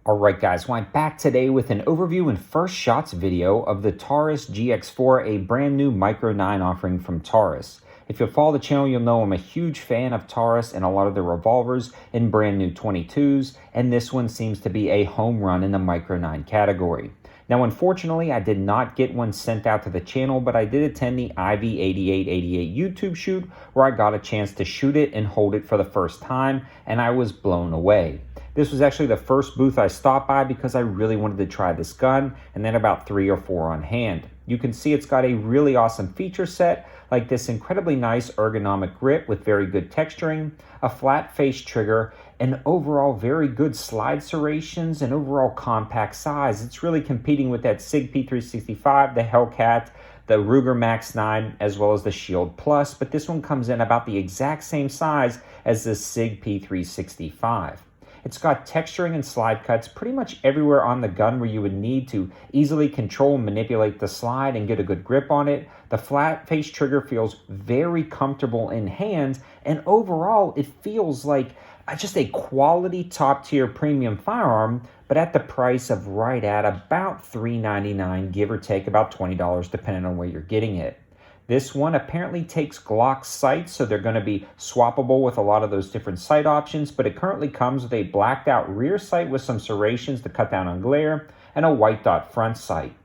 Alright guys, well I'm back today with an overview and first shots video of the Taurus GX4, a brand new Micro 9 offering from Taurus. If you follow the channel, you'll know I'm a huge fan of Taurus and a lot of their revolvers in brand new 22s, and this one seems to be a home run in the Micro 9 category. Now unfortunately, I did not get one sent out to the channel, but I did attend the IV8888 YouTube shoot where I got a chance to shoot it and hold it for the first time, and I was blown away. This was actually the first booth I stopped by because I really wanted to try this gun, and then about 3 or 4 on hand. You can see it's got a really awesome feature set, like this incredibly nice ergonomic grip with very good texturing, a flat face trigger, and overall very good slide serrations and overall compact size. It's really competing with that SIG P365, the Hellcat, the Ruger Max 9, as well as the Shield Plus, but this one comes in about the exact same size as the SIG P365. It's got texturing and slide cuts pretty much everywhere on the gun where you would need to easily control and manipulate the slide and get a good grip on it. The flat face trigger feels very comfortable in hands, and overall it feels like just a quality top tier premium firearm, but at the price of right at about $3.99, give or take about $20 depending on where you're getting it. This one apparently takes Glock sights, so they're going to be swappable with a lot of those different sight options, but it currently comes with a blacked out rear sight with some serrations to cut down on glare and a white dot front sight.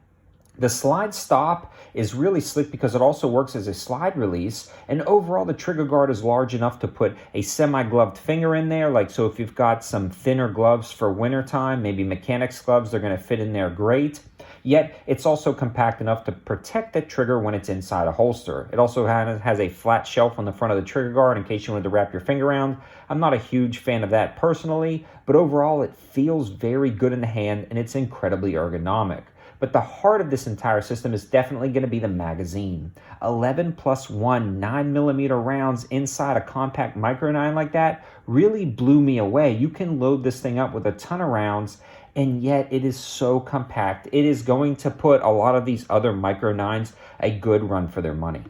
The slide stop is really slick because it also works as a slide release, and overall the trigger guard is large enough to put a semi-gloved finger in there, like so if you've got some thinner gloves for wintertime, maybe mechanics gloves, they're going to fit in there great. Yet it's also compact enough to protect the trigger when it's inside a holster. It also has a flat shelf on the front of the trigger guard in case you wanted to wrap your finger around. I'm not a huge fan of that personally, but overall it feels very good in the hand and it's incredibly ergonomic. But the heart of this entire system is definitely going to be the magazine. 11 plus 1 9mm rounds inside a compact Micro 9 like that really blew me away. You can load this thing up with a ton of rounds, and yet it is so compact. It is going to put a lot of these other Micro 9s a good run for their money.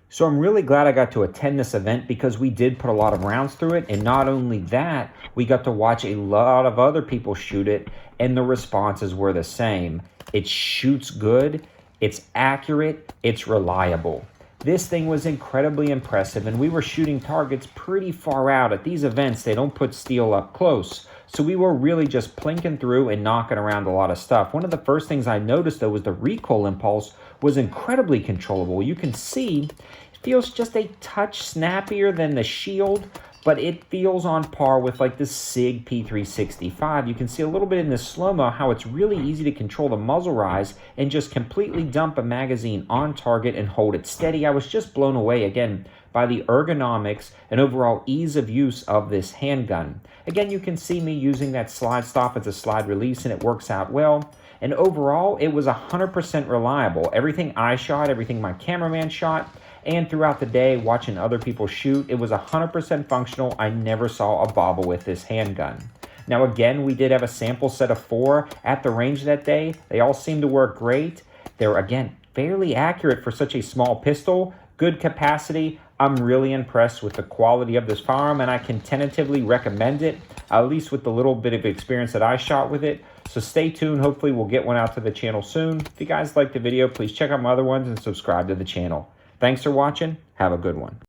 So I'm really glad I got to attend this event because we did put a lot of rounds through it, and not only that, we got to watch a lot of other people shoot it, and the responses were the same. It shoots good, it's accurate, it's reliable. This thing was incredibly impressive, and we were shooting targets pretty far out. At these events, they don't put steel up close, so we were really just plinking through and knocking around a lot of stuff. One of the first things I noticed, though, was the recoil impulse was incredibly controllable. You can see it feels just a touch snappier than the Shield, but it feels on par with like the SIG P365. You can see a little bit in this slow-mo how it's really easy to control the muzzle rise and just completely dump a magazine on target and hold it steady. I was just blown away again by the ergonomics and overall ease of use of this handgun. Again, you can see me using that slide stop as a slide release, and it works out well. And overall, it was 100% reliable. Everything I shot, everything my cameraman shot, and throughout the day watching other people shoot, it was 100% functional. I never saw a bobble with this handgun. Now again, we did have a sample set of 4 at the range that day. They all seemed to work great. They're again fairly accurate for such a small pistol, good capacity. I'm really impressed with the quality of this firearm, and I can tentatively recommend it, at least with the little bit of experience that I shot with it. So stay tuned. Hopefully we'll get one out to the channel soon. If you guys liked the video, please check out my other ones and subscribe to the channel. Thanks for watching. Have a good one.